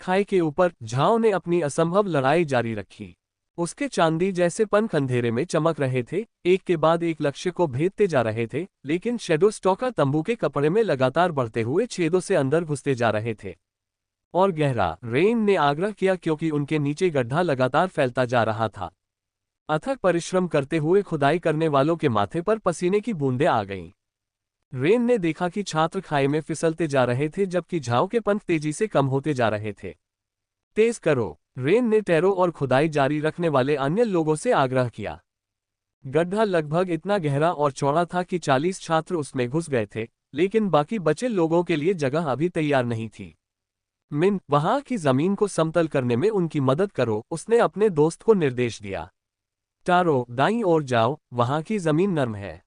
खाई के ऊपर झाओ ने अपनी असंभव लड़ाई जारी रखी। उसके चांदी जैसे पंख अंधेरे में चमक रहे थे, एक के बाद एक लक्ष्य को भेदते जा रहे थे, लेकिन शेडो स्टॉकर तंबू के कपड़े में लगातार बढ़ते हुए छेदों से अंदर घुसते जा रहे थे। और गहरा, रेन ने आग्रह किया क्योंकि उनके नीचे गड्ढा लगातार फैलता जा रहा था। अथक परिश्रम करते हुए खुदाई करने वालों के माथे पर पसीने की बूंदें आ गईं। रेन ने देखा कि छात्र खाई में फिसलते जा रहे थे जबकि झाओ के पंख तेजी से कम होते जा रहे थे। तेज करो, रेन ने टैरो और खुदाई जारी रखने वाले अन्य लोगों से आग्रह किया। गड्ढा लगभग इतना गहरा और चौड़ा था कि 40 छात्र उसमें घुस गए थे, लेकिन बाकी बचे लोगों के लिए जगह अभी तैयार नहीं थी। मिन, वहां की जमीन को समतल करने में उनकी मदद करो, उसने अपने दोस्त को निर्देश दिया। तारो, दाईं ओर जाओ, वहां की जमीन नरम है।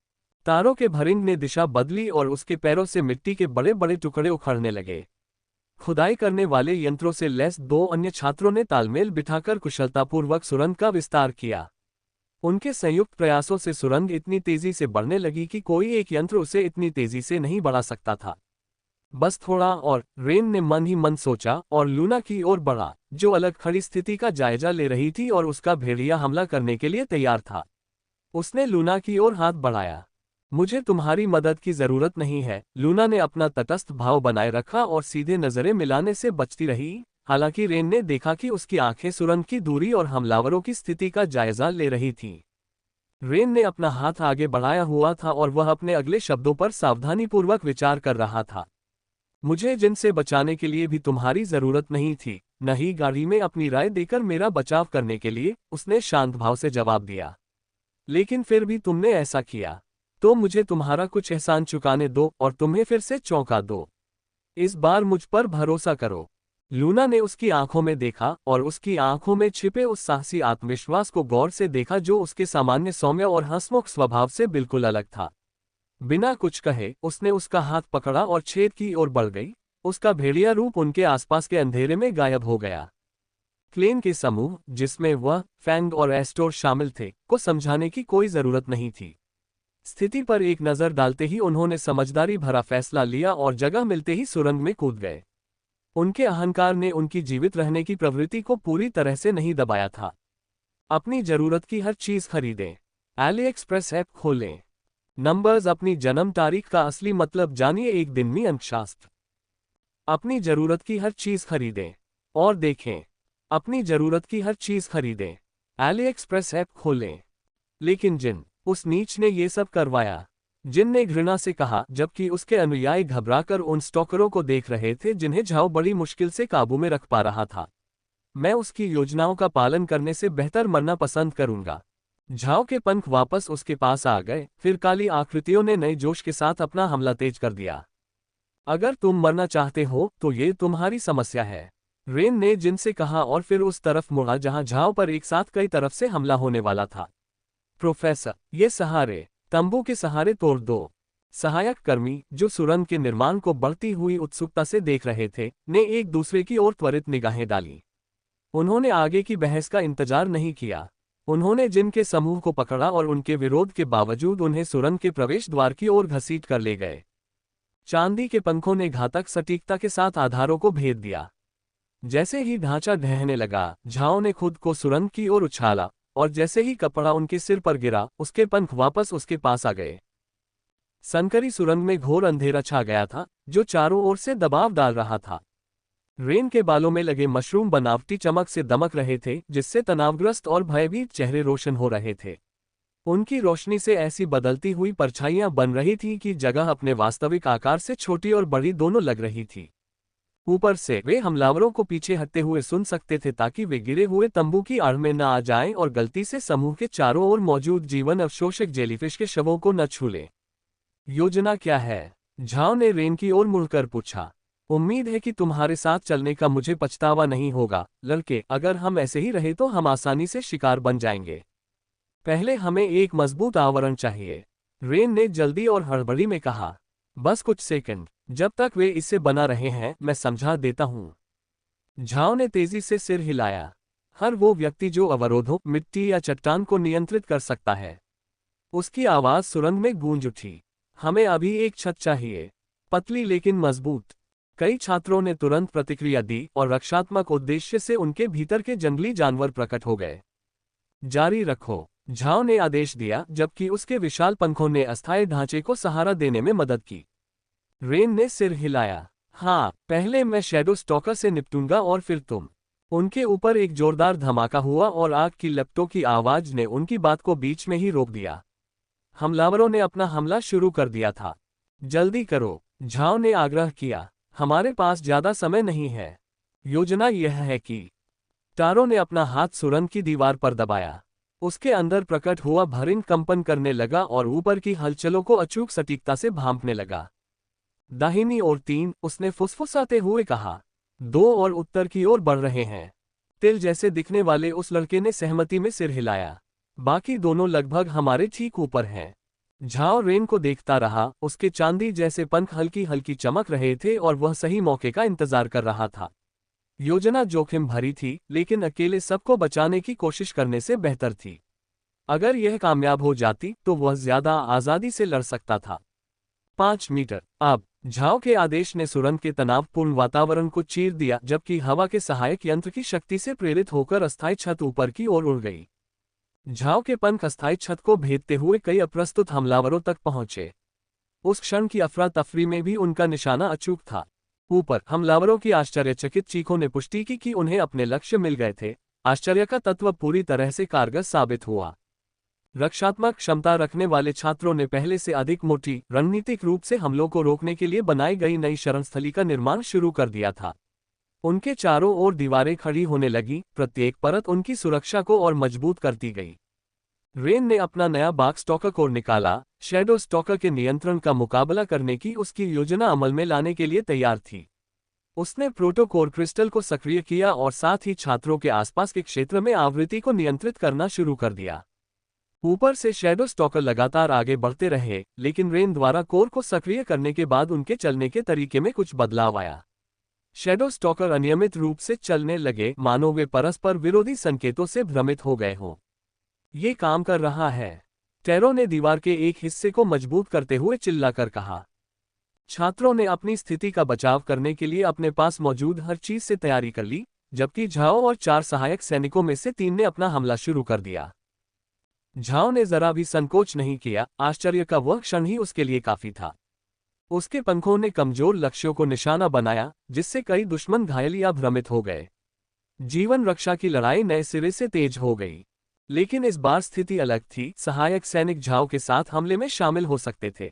तारो के भरिंग ने दिशा बदली और उसके पैरों से मिट्टी के बड़े बड़े टुकड़े उखड़ने लगे। खुदाई करने वाले यंत्रों से लैस 2 अन्य छात्रों ने तालमेल बिठाकर कुशलतापूर्वक सुरंग का विस्तार किया। उनके संयुक्त प्रयासों से सुरंग इतनी तेजी से बढ़ने लगी कि कोई एक यंत्र उसे इतनी तेजी से नहीं बढ़ा सकता था। बस थोड़ा और, रेन ने मन ही मन सोचा और लूना की ओर बढ़ा, जो अलग खड़ी स्थिति का जायजा ले रही थी और उसका भेड़िया हमला करने के लिए तैयार था। उसने लूना की ओर हाथ बढ़ाया। मुझे तुम्हारी मदद की जरूरत नहीं है, लूना ने अपना तटस्थ भाव बनाए रखा और सीधे नजरें मिलाने से बचती रही। हालांकि रेन ने देखा कि उसकी आंखें सुरंग की दूरी और हमलावरों की स्थिति का जायजा ले रही थीं। रेन ने अपना हाथ आगे बढ़ाया हुआ था और वह अपने अगले शब्दों पर सावधानीपूर्वक विचार कर रहा था। मुझे जिन से बचाने के लिए भी तुम्हारी जरूरत नहीं थी, न ही गाड़ी में अपनी राय देकर मेरा बचाव करने के लिए, उसने शांत भाव से जवाब दिया। लेकिन फिर भी तुमने ऐसा किया, तो मुझे तुम्हारा कुछ एहसान चुकाने दो और तुम्हें फिर से चौंका दो। इस बार मुझ पर भरोसा करो। लूना ने उसकी आंखों में देखा और उसकी आंखों में छिपे उस साहसी आत्मविश्वास को गौर से देखा जो उसके सामान्य सौम्य और हंसमुख स्वभाव से बिल्कुल अलग था। बिना कुछ कहे उसने उसका हाथ पकड़ा और छेद की ओर बढ़ गई। उसका भेड़िया रूप उनके आसपास के अंधेरे में गायब हो गया। क्लेन के समूह, जिसमें वह, फैंग और एस्टोर शामिल थे, को समझाने की कोई जरूरत नहीं थी। स्थिति पर एक नजर डालते ही उन्होंने समझदारी भरा फैसला लिया और जगह मिलते ही सुरंग में कूद गए। उनके अहंकार ने उनकी जीवित रहने की प्रवृत्ति को पूरी तरह से नहीं दबाया था। अपनी जरूरत की हर चीज खरीदें। एली एक्सप्रेस ऐप खोलें। नंबर्स, अपनी जन्म तारीख का असली मतलब जानिए। एक दिन में अंकशास्त्र। अपनी जरूरत की हर चीज खरीदें और देखें। अपनी जरूरत की हर चीज खरीदें। एली एक्सप्रेस ऐप खोलें। लेकिन जिन, उस नीच ने ये सब करवाया, जिन ने घृणा से कहा, जबकि उसके अनुयायी घबराकर उन स्टॉकरों को देख रहे थे जिन्हें झाओ बड़ी मुश्किल से काबू में रख पा रहा था। मैं उसकी योजनाओं का पालन करने से बेहतर मरना पसंद करूंगा। झाओ के पंख वापस उसके पास आ गए, फिर काली आकृतियों ने नए जोश के साथ अपना हमला तेज कर दिया। अगर तुम मरना चाहते हो तो ये तुम्हारी समस्या है, रेन ने जिन से कहा और फिर उस तरफ मुड़ा जहां झाओ पर एक साथ कई तरफ से हमला होने वाला था। प्रोफेसर, ये सहारे, तंबू के सहारे तोड़ दो। सहायक कर्मी, जो सुरंग के निर्माण को बढ़ती हुई उत्सुकता से देख रहे थे, ने एक दूसरे की ओर त्वरित निगाहें डाली। उन्होंने आगे की बहस का इंतजार नहीं किया। उन्होंने जिन के समूह को पकड़ा और उनके विरोध के बावजूद उन्हें सुरंग के प्रवेश द्वार की ओर घसीट कर ले गए। चांदी के पंखों ने घातक सटीकता के साथ आधारों को भेद दिया। जैसे ही ढांचा ढहने लगा, झाओ ने खुद को सुरंग की ओर उछाला और जैसे ही कपड़ा उनके सिर पर गिरा, उसके पंख वापस उसके पास आ गए। सनकरी सुरंग में घोर अंधेरा छा गया था, जो चारों ओर से दबाव डाल रहा था। रेन के बालों में लगे मशरूम बनावटी चमक से दमक रहे थे, जिससे तनावग्रस्त और भयभीत चेहरे रोशन हो रहे थे। उनकी रोशनी से ऐसी बदलती हुई परछाइयां बन रही थीं कि जगह अपने वास्तविक आकार से छोटी और बड़ी दोनों लग रही थी। ऊपर से वे हमलावरों को पीछे हटते हुए सुन सकते थे ताकि वे गिरे हुए तंबू की आड़ में न आ जाएं और गलती से समूह के चारों ओर मौजूद जीवन अवशोषक जेलीफिश के शवों को न छू लें। योजना क्या है? झाओ ने रेन की ओर मुड़कर पूछा। उम्मीद है कि तुम्हारे साथ चलने का मुझे पछतावा नहीं होगा, लड़के। अगर हम ऐसे ही रहे तो हम आसानी से शिकार बन जाएंगे। पहले हमें एक मजबूत आवरण चाहिए, रेन ने जल्दी और हड़बड़ी में कहा। बस कुछ सेकंड, जब तक वे इससे बना रहे हैं मैं समझा देता हूं। झाओ ने तेजी से सिर हिलाया। हर वो व्यक्ति जो अवरोधों, मिट्टी या चट्टान को नियंत्रित कर सकता है। उसकी आवाज सुरंग में गूंज उठी। हमें अभी एक छत चाहिए, पतली लेकिन मजबूत। कई छात्रों ने तुरंत प्रतिक्रिया दी और रक्षात्मक उद्देश्य से उनके भीतर के जंगली जानवर प्रकट हो गए। जारी रखो, झाओ ने आदेश दिया, जबकि उसके विशाल पंखों ने अस्थायी ढांचे को सहारा देने में मदद की। रेन ने सिर हिलाया। हाँ, पहले मैं शैडो स्टॉकर से निपटूंगा और फिर तुम। उनके ऊपर एक जोरदार धमाका हुआ और आग की लपटों की आवाज ने उनकी बात को बीच में ही रोक दिया। हमलावरों ने अपना हमला शुरू कर दिया था। जल्दी करो, झाओ ने आग्रह किया। हमारे पास ज्यादा समय नहीं है। योजना यह है कि टारो ने अपना हाथ सुरंग की दीवार पर दबाया। उसके अंदर प्रकट हुआ भरिंग कंपन करने लगा और ऊपर की हलचलों को अचूक सटीकता से भांपने लगा। दाहिनी ओर 3, उसने फुसफुसाते हुए कहा। 2 और उत्तर की ओर बढ़ रहे हैं। तिल जैसे दिखने वाले उस लड़के ने सहमति में सिर हिलाया। बाकी दोनों लगभग हमारे ठीक ऊपर हैं। झाओ रेन को देखता रहा, उसके चांदी जैसे पंख हल्की हल्की चमक रहे थे और वह सही मौके का इंतजार कर रहा था। योजना जोखिम भरी थी, लेकिन अकेले सबको बचाने की कोशिश करने से बेहतर थी। अगर यह कामयाब हो जाती तो वह ज्यादा आजादी से लड़ सकता था। 5 मीटर। अब झाओ के आदेश ने सुरंग के तनावपूर्ण वातावरण को चीर दिया, जबकि हवा के सहायक यंत्र की शक्ति से प्रेरित होकर अस्थायी छत ऊपर की ओर उड़ गई। झाओ के पंख अस्थायी छत को भेदते हुए कई अप्रस्तुत हमलावरों तक पहुंचे। उस क्षण की अफरा तफरी में भी उनका निशाना अचूक था। ऊपर हमलावरों की आश्चर्यचकित चीखों ने पुष्टि की कि उन्हें अपने लक्ष्य मिल गए थे। आश्चर्य का तत्व पूरी तरह से कारगर साबित हुआ। रक्षात्मक क्षमता रखने वाले छात्रों ने पहले से अधिक मोटी, रणनीतिक रूप से हमलों को रोकने के लिए बनाई गई नई शरणस्थली का निर्माण शुरू कर दिया था। उनके चारों ओर दीवारें खड़ी होने लगी, प्रत्येक परत उनकी सुरक्षा को और मजबूत करती गई। रेन ने अपना नया बाग स्टॉकर कोर निकाला। शैडो स्टॉकर के नियंत्रण का मुकाबला करने की उसकी योजना अमल में लाने के लिए तैयार थी। उसने प्रोटोकोर क्रिस्टल को सक्रिय किया और साथ ही छात्रों के आसपास के क्षेत्र में आवृत्ति को नियंत्रित करना शुरू कर दिया। ऊपर से शैडो स्टॉकर लगातार आगे बढ़ते रहे, लेकिन रेन द्वारा कोर को सक्रिय करने के बाद उनके चलने के तरीके में कुछ बदलाव आया। शैडो स्टॉकर अनियमित रूप से चलने लगे, मानो वे परस्पर विरोधी संकेतों से भ्रमित हो गए हों। ये काम कर रहा है, टेरो ने दीवार के एक हिस्से को मजबूत करते हुए चिल्लाकर कहा। छात्रों ने अपनी स्थिति का बचाव करने के लिए अपने पास मौजूद हर चीज से तैयारी कर ली, जबकि झाओ और 4 सहायक सैनिकों में से 3 ने अपना हमला शुरू कर दिया। झाओ ने जरा भी संकोच नहीं किया। आश्चर्य का वह क्षण ही उसके लिए काफी था। उसके पंखों ने कमजोर लक्ष्यों को निशाना बनाया, जिससे कई दुश्मन घायल या भ्रमित हो गए। जीवन रक्षा की लड़ाई नए सिरे से तेज हो गई। लेकिन इस बार स्थिति अलग थी। सहायक सैनिक झाओ के साथ हमले में शामिल हो सकते थे।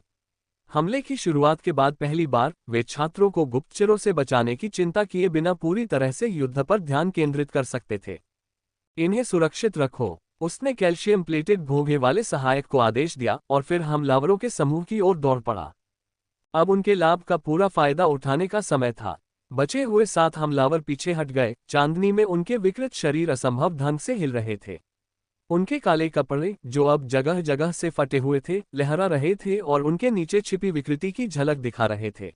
हमले की शुरुआत के बाद पहली बार वे छात्रों को गुप्तचरों से बचाने की चिंता किए बिना पूरी तरह से युद्ध पर ध्यान केंद्रित कर सकते थे। इन्हें सुरक्षित रखो, उसने कैल्शियम प्लेटेड भोगे वाले सहायक को आदेश दिया और फिर हमलावरों के समूह की ओर दौड़ पड़ा। अब उनके लाभ का पूरा फायदा उठाने का समय था। बचे हुए 7 हमलावर पीछे हट गए। चांदनी में उनके विकृत शरीर असंभव ढंग से हिल रहे थे। उनके काले कपड़े, जो अब जगह जगह से फटे हुए थे, लहरा रहे थे और उनके नीचे छिपी विकृति की झलक दिखा रहे थे।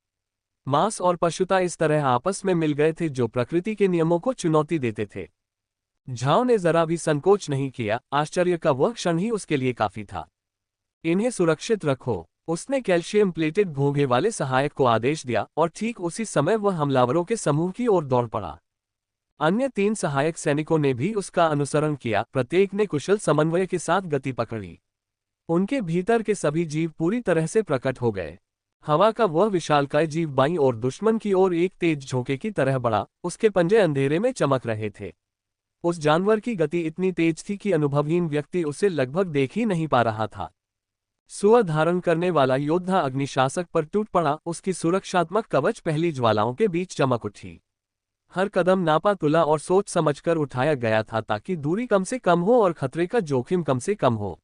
मांस और पशुता इस तरह आपस में मिल गए थे जो प्रकृति के नियमों को चुनौती देते थे। झाओ ने जरा भी संकोच नहीं किया। आश्चर्य का वह क्षण ही उसके लिए काफी था। इन्हें सुरक्षित रखो, उसने कैल्शियम प्लेटेड भोगे वाले सहायक को आदेश दिया और ठीक उसी समय वह हमलावरों के समूह की ओर दौड़ पड़ा। अन्य 3 सहायक सैनिकों ने भी उसका अनुसरण किया। प्रत्येक ने कुशल समन्वय के साथ गति पकड़ी। उनके भीतर के सभी जीव पूरी तरह से प्रकट हो गए। हवा का वह विशालकाय जीव बाईं ओर दुश्मन की ओर एक तेज झोंके की तरह बढ़ा। उसके पंजे अंधेरे में चमक रहे थे। उस जानवर की गति इतनी तेज थी कि अनुभवहीन व्यक्ति उसे लगभग देख ही नहीं पा रहा था। सुअर धारण करने वाला योद्धा अग्निशासक पर टूट पड़ा। उसकी सुरक्षात्मक कवच पहली ज्वालाओं के बीच चमक उठी। हर कदम नापा तुला और सोच समझकर उठाया गया था, ताकि दूरी कम से कम हो और खतरे का जोखिम कम से कम हो।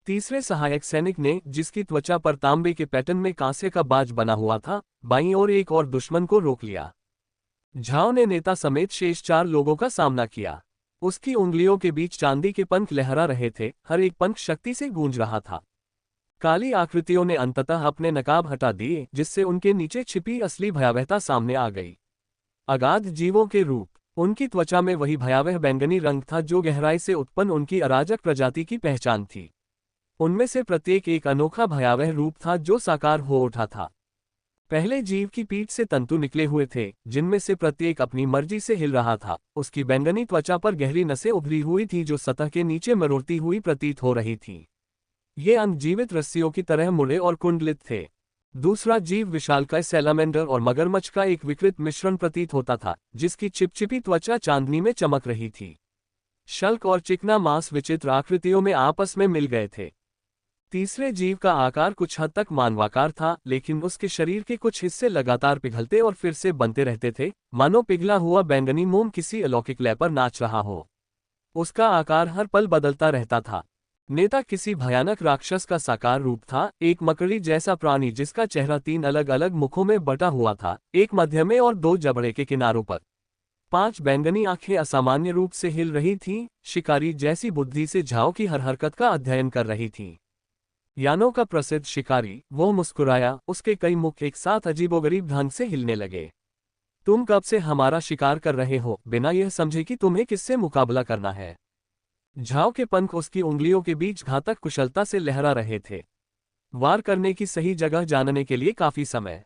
तीसरे सहायक सैनिक ने, जिसकी त्वचा पर तांबे के पैटर्न में कांसे का बाज बना हुआ था, बाईं ओर एक और दुश्मन को रोक लिया। झाओ ने नेता समेत शेष 4 लोगों का सामना किया। उसकी उंगलियों के बीच चांदी के पंख लहरा रहे थे, हर एक पंख शक्ति से गूंज रहा था। काली आकृतियों ने अंततः अपने नकाब हटा दिए, जिससे उनके नीचे छिपी असली भयावहता सामने आ गई। अगाध जीवों के रूप। उनकी त्वचा में वही भयावह बैंगनी रंग था जो गहराई से उत्पन्न उनकी अराजक प्रजाति की पहचान थी। उनमें से प्रत्येक एक अनोखा भयावह रूप था जो साकार हो उठा था। पहले जीव की पीठ से तंतु निकले हुए थे, जिनमें से प्रत्येक अपनी मर्जी से हिल रहा था। उसकी बैंगनी त्वचा पर गहरी नसें उभरी हुई थी जो सतह के नीचे मरोड़ती हुई प्रतीत हो रही थी। ये अंग जीवित रस्सियों की तरह मुड़े और कुंडलित थे। दूसरा जीव विशालकाय सैलामेंडर और मगरमच्छ का एक विकृत मिश्रण प्रतीत होता था, जिसकी चिपचिपी त्वचा चांदनी में चमक रही थी। शल्क और चिकना मांस विचित्र आकृतियों में आपस में मिल गए थे। तीसरे जीव का आकार कुछ हद तक मानवाकार था, लेकिन उसके शरीर के कुछ हिस्से लगातार पिघलते और फिर से बनते रहते थे, मानो पिघला हुआ बैंगनी मोम किसी अलौकिक लय पर नाच रहा हो। उसका आकार हर पल बदलता रहता था। नेता किसी भयानक राक्षस का साकार रूप था, एक मकड़ी जैसा प्राणी जिसका चेहरा 3 अलग अलग मुखों में बटा हुआ था, एक मध्य में और 2 जबड़े के किनारों पर। 5 बैंगनी आंखें असामान्य रूप से हिल रही थीं, शिकारी जैसी बुद्धि से झाओ की हर हरकत का अध्ययन कर रही थीं। यानो का प्रसिद्ध शिकारी, वो मुस्कुराया, उसके कई मुख एक साथ अजीबोगरीब ढंग से हिलने लगे। तुम कब से हमारा शिकार कर रहे हो, बिना यह समझे कि तुम्हें किससे मुकाबला करना है। झाओ के पंख उसकी उंगलियों के बीच घातक कुशलता से लहरा रहे थे। वार करने की सही जगह जानने के लिए काफी समय।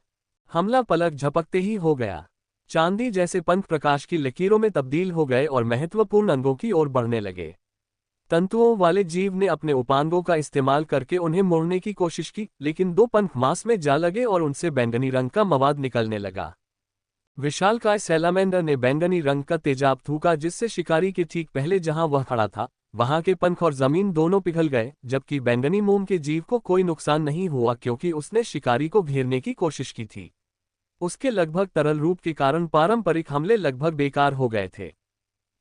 हमला पलक झपकते ही हो गया। चांदी जैसे पंख प्रकाश की लकीरों में तब्दील हो गए और महत्वपूर्ण अंगों की ओर बढ़ने लगे। तंतुओं वाले जीव ने अपने उपांगों का इस्तेमाल करके उन्हें मोड़ने की कोशिश की, लेकिन 2 पंख मांस में जा लगे और उनसे बैंगनी रंग का मवाद निकलने लगा। विशालकाय सैलामेंडर ने बैंगनी रंग का तेजाब थूका, जिससे शिकारी के ठीक पहले जहां वह खड़ा था, वहां के पंख और जमीन दोनों पिघल गए, जबकि बैंगनी मोम के जीव को कोई नुकसान नहीं हुआ क्योंकि उसने शिकारी को घेरने की कोशिश की थी। उसके लगभग तरल रूप के कारण पारंपरिक हमले लगभग बेकार हो गए थे।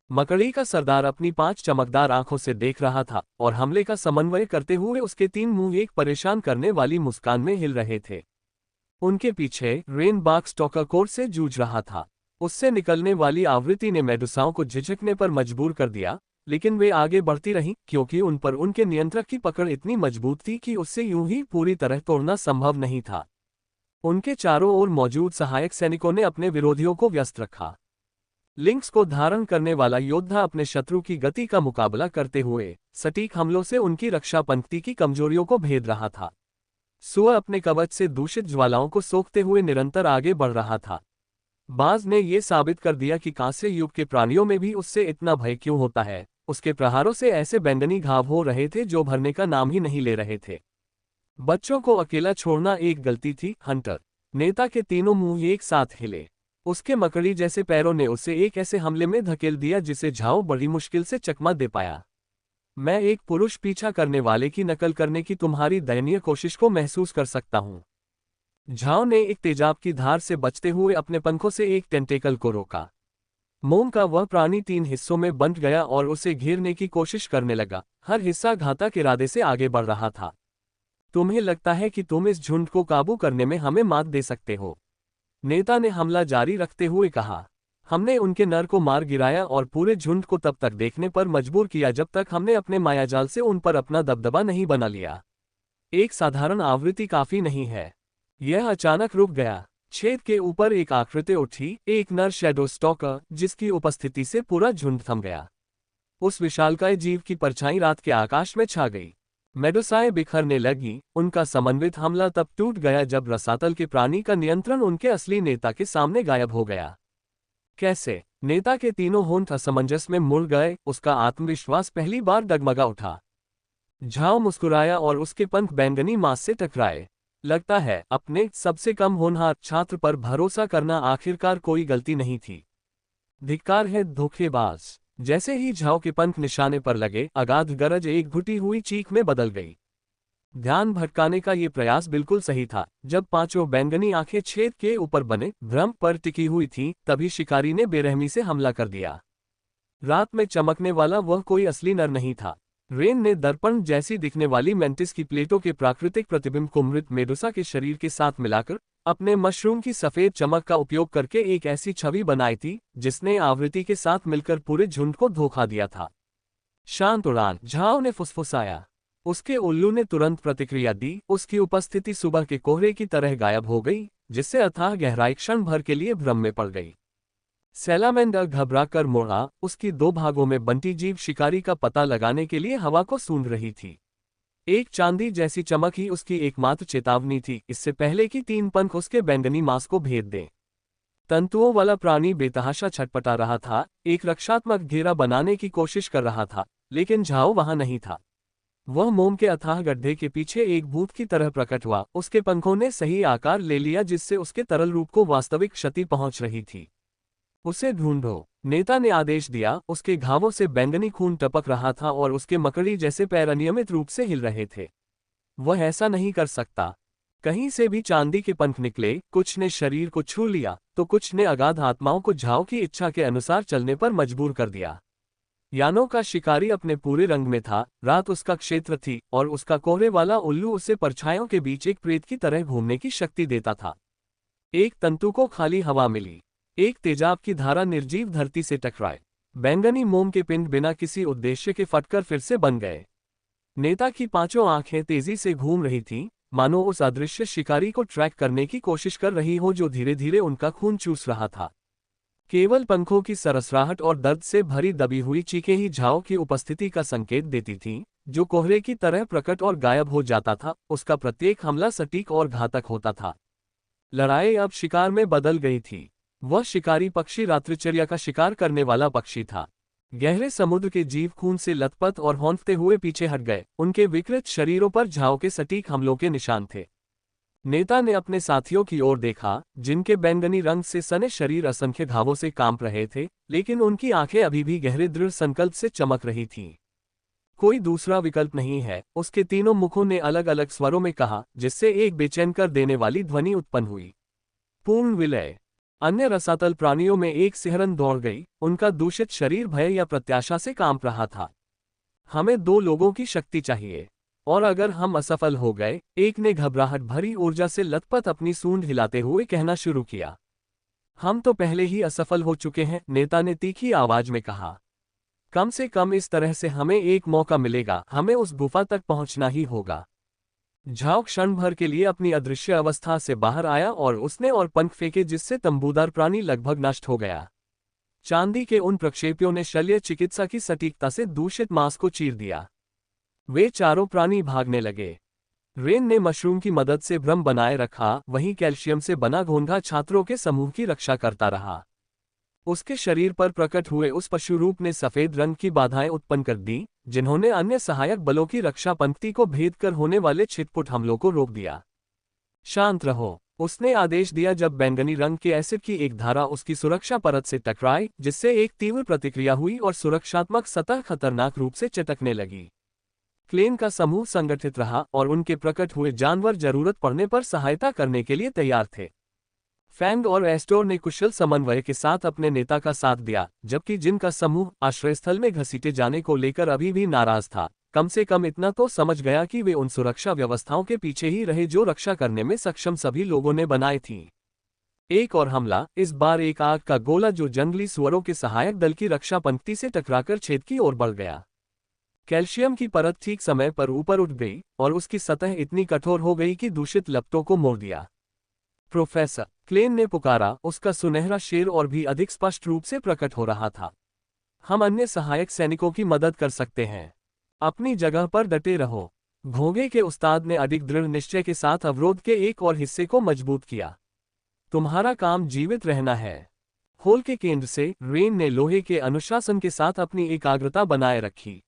मकड़ी का सरदार अपनी 5 चमकदार आंखों से देख रहा था और हमले का समन्वय करते हुए उसके 3 मुंह एक परेशान करने वाली मुस्कान में हिल रहे थे। उनके पीछे रेनबाक स्टॉकाकोर से जूझ रहा था। उससे निकलने वाली आवृत्ति ने मेडुसाओं को झिझकने पर मजबूर कर दिया, लेकिन वे आगे बढ़ती रहीं क्योंकि उन पर उनके नियंत्रक की पकड़ इतनी मजबूत थी कि उससे यूं ही पूरी तरह तोड़ना संभव नहीं था। उनके चारों ओर मौजूद सहायक सैनिकों ने अपने विरोधियों को व्यस्त रखा। लिंक्स को धारण करने वाला योद्धा अपने शत्रु की गति का मुकाबला करते हुए सटीक हमलों से उनकी रक्षा पंक्ति की कमजोरियों को भेद रहा था। सुअ अपने कवच से दूषित ज्वालाओं को सोखते हुए निरंतर आगे बढ़ रहा था। बाज ने यह साबित कर दिया कि कांस्य युग के प्राणियों में भी उससे इतना भय क्यों होता है। उसके प्रहारों से ऐसे बैंगनी घाव हो रहे थे जो भरने का नाम ही नहीं ले रहे थे। बच्चों को अकेला छोड़ना एक गलती थी, हंटर। नेता के तीनों मुंह एक साथ हिले। उसके मकड़ी जैसे पैरों ने उसे एक ऐसे हमले में धकेल दिया जिसे झाओ बड़ी मुश्किल से चकमा दे पाया। मैं एक पुरुष पीछा करने वाले की नकल करने की तुम्हारी दयनीय कोशिश को महसूस कर सकता हूं। झाओ ने एक तेजाब की धार से बचते हुए अपने पंखों से एक टेंटेकल को रोका। मोम का वह प्राणी 3 हिस्सों में बंट गया और उसे घेरने की कोशिश करने लगा। हर हिस्सा घातक इरादे से आगे बढ़ रहा था। तुम्हें लगता है कि तुम इस झुंड को काबू करने में हमें मात दे सकते हो? नेता ने हमला जारी रखते हुए कहा। हमने उनके नर को मार गिराया और पूरे झुंड को तब तक देखने पर मजबूर किया जब तक हमने अपने मायाजाल से उन पर अपना दबदबा नहीं बना लिया। एक साधारण आवृत्ति काफी नहीं है। यह अचानक रुक गया। छेद के ऊपर एक आकृति उठी, एक नर शैडो स्टॉकर, जिसकी उपस्थिति से पूरा झुंड थम गया। उस विशालकाय जीव की परछाई रात के आकाश में छा गई। मेडुसाएं बिखरने लगी। उनका समन्वित हमला तब टूट गया जब रसातल के प्राणी का नियंत्रण उनके असली नेता के सामने गायब हो गया। कैसे? नेता के तीनों होंठ असमंजस में मुड़ गए। उसका आत्मविश्वास पहली बार डगमगा उठा। झाओ मुस्कुराया और उसके पंख बैंगनी मांस से टकराए। लगता है अपने सबसे कम होनहार छात्र पर भरोसा करना आखिरकार कोई गलती नहीं थी। धिक्कार है धोखेबाज। जैसे ही झाओ के पंख निशाने पर लगे, अगाध गरज एक घुटी हुई चीख में बदल गई। ध्यान भटकाने का ये प्रयास बिल्कुल सही था। जब 5 बैंगनी आंखें छेद के ऊपर बने भ्रम पर टिकी हुई थीं, तभी शिकारी ने बेरहमी से हमला कर दिया। रात में चमकने वाला वह कोई असली नर नहीं था। रेन ने दर्पण जैसी दिखने वाली मेंटिस की प्लेटों के प्राकृतिक प्रतिबिंब को मृत मेडुसा के शरीर के साथ मिलाकर अपने मशरूम की सफेद चमक का उपयोग करके एक ऐसी छवि बनाई थी जिसने आवृत्ति के साथ मिलकर पूरे झुंड को धोखा दिया था। शांत उड़ान, झाओ ने फुसफुसाया। उसके उल्लू ने तुरंत प्रतिक्रिया दी। उसकी उपस्थिति सुबह के कोहरे की तरह गायब हो गई, जिससे अथाह गहराई क्षण भर के लिए भ्रम में पड़ गई। सैलामेंडर घबराकर मुड़ा। उसकी 2 भागों में बंटी जीभ शिकारी का पता लगाने के लिए हवा को सूंघ रही थी। एक चांदी जैसी चमक ही उसकी एकमात्र चेतावनी थी, इससे पहले कि 3 पंख उसके बैंगनी मांस को भेद दें। तंतुओं वाला प्राणी बेतहाशा छटपटा रहा था, एक रक्षात्मक घेरा बनाने की कोशिश कर रहा था, लेकिन झाओ वहां नहीं था। वह मोम के अथाह गड्ढे के पीछे एक भूत की तरह प्रकट हुआ। उसके पंखों ने सही आकार ले लिया जिससे उसके तरल रूप को वास्तविक क्षति पहुंच रही थी। उसे ढूंढो, नेता ने आदेश दिया। उसके घावों से बैंगनी खून टपक रहा था और उसके मकड़ी जैसे पैर अनियमित रूप से हिल रहे थे। वह ऐसा नहीं कर सकता। कहीं से भी चांदी के पंख निकले, कुछ ने शरीर को छू लिया तो कुछ ने अगाध आत्माओं को झाओ की इच्छा के अनुसार चलने पर मजबूर कर दिया। यानों का शिकारी अपने पूरे रंग में था, रात उसका क्षेत्र थी और उसका कोहरे वाला उल्लू उसे परछाइयों के बीच एक प्रेत की तरह घूमने की शक्ति देता था। एक तंतु को खाली हवा मिली, एक तेजाब की धारा निर्जीव धरती से टकराए। बैंगनी मोम के पिंड बिना किसी उद्देश्य के फटकर फिर से बन गए। नेता की 5 आंखें तेजी से घूम रही थीं, मानो उस अदृश्य शिकारी को ट्रैक करने की कोशिश कर रही हो जो धीरे धीरे उनका खून चूस रहा था। केवल पंखों की सरसराहट और दर्द से भरी दबी हुई चीखें ही झाओ की उपस्थिति का संकेत देती थीं, जो कोहरे की तरह प्रकट और गायब हो जाता था। उसका प्रत्येक हमला सटीक और घातक होता था। लड़ाई अब शिकार में बदल गई थी। वह शिकारी पक्षी रात्रिचर्या का शिकार करने वाला पक्षी था। गहरे समुद्र के जीव खून से लथपथ और हौंफते हुए पीछे हट गए। उनके विकृत शरीरों पर झाओ के सटीक हमलों के निशान थे। नेता ने अपने साथियों की ओर देखा, जिनके बैंगनी रंग से सने शरीर असंख्य घावों से कांप रहे थे, लेकिन उनकी आंखें अभी भी गहरे दृढ़ संकल्प से चमक रही थीं। कोई दूसरा विकल्प नहीं है, उसके तीनों मुखों ने अलग अलग स्वरों में कहा, जिससे एक बेचैन कर देने वाली ध्वनि उत्पन्न हुई। पूर्ण विलय। अन्य रसातल प्राणियों में एक सिहरन दौड़ गई। उनका दूषित शरीर भय या प्रत्याशा से कांप रहा था। हमें 2 लोगों की शक्ति चाहिए, और अगर हम असफल हो गए, एक ने घबराहट भरी ऊर्जा से लथपथ अपनी सूंड हिलाते हुए कहना शुरू किया। हम तो पहले ही असफल हो चुके हैं, नेता ने तीखी आवाज में कहा। कम से कम इस तरह से हमें एक मौका मिलेगा, हमें उस गुफा तक पहुंचना ही होगा। झाओ क्षण भर के लिए अपनी अदृश्य अवस्था से बाहर आया और उसने और पंख फेंके जिससे तंबूदार प्राणी लगभग नष्ट हो गया। चांदी के उन प्रक्षेपियों ने शल्य चिकित्सा की सटीकता से दूषित मांस को चीर दिया। वे चारों प्राणी भागने लगे। रेन ने मशरूम की मदद से भ्रम बनाए रखा, वहीं कैल्शियम से बना घोंघा छात्रों के समूह की रक्षा करता रहा। उसके शरीर पर प्रकट हुए उस पशु रूप ने सफेद रंग की बाधाएं उत्पन्न कर दी, जिन्होंने अन्य सहायक बलों की रक्षा पंक्ति को भेद कर होने वाले छिटपुट हमलों को रोक दिया। शांत रहो, उसने आदेश दिया जब बैंगनी रंग के एसिड की एक धारा उसकी सुरक्षा परत से टकराई, जिससे एक तीव्र प्रतिक्रिया हुई और सुरक्षात्मक सतह खतरनाक रूप से चटकने लगी। क्लेन का समूह संगठित रहा और उनके प्रकट हुए जानवर जरूरत पड़ने पर सहायता करने के लिए तैयार थे। फैंग और एस्टोर ने कुशल समन्वय के साथ अपने नेता का साथ दिया, जबकि जिन का समूह आश्रयस्थल में घसीटे जाने को लेकर अभी भी नाराज था, कम से कम इतना तो समझ गया कि वे उन सुरक्षा व्यवस्थाओं के पीछे ही रहे जो रक्षा करने में सक्षम सभी लोगों ने बनाई थीं। एक और हमला, इस बार एक आग का गोला जो जंगली सुअरों के सहायक दल की रक्षा पंक्ति से टकराकर छेद की ओर बढ़ गया। कैल्शियम की परत ठीक समय पर ऊपर उठ गई और उसकी सतह इतनी कठोर हो गई कि दूषित लपटों को मोड़ दिया। प्रोफेसर, क्लेन ने पुकारा, उसका सुनहरा शेर और भी अधिक स्पष्ट रूप से प्रकट हो रहा था। हम अन्य सहायक सैनिकों की मदद कर सकते हैं। अपनी जगह पर डटे रहो। घोंघे के उस्ताद ने अधिक दृढ़ निश्चय के साथ अवरोध के एक और हिस्से को मजबूत किया। तुम्हारा काम जीवित रहना है। होल के केंद्र से रेन ने लोहे के अनुशासन के साथ अपनी एकाग्रता बनाए रखी।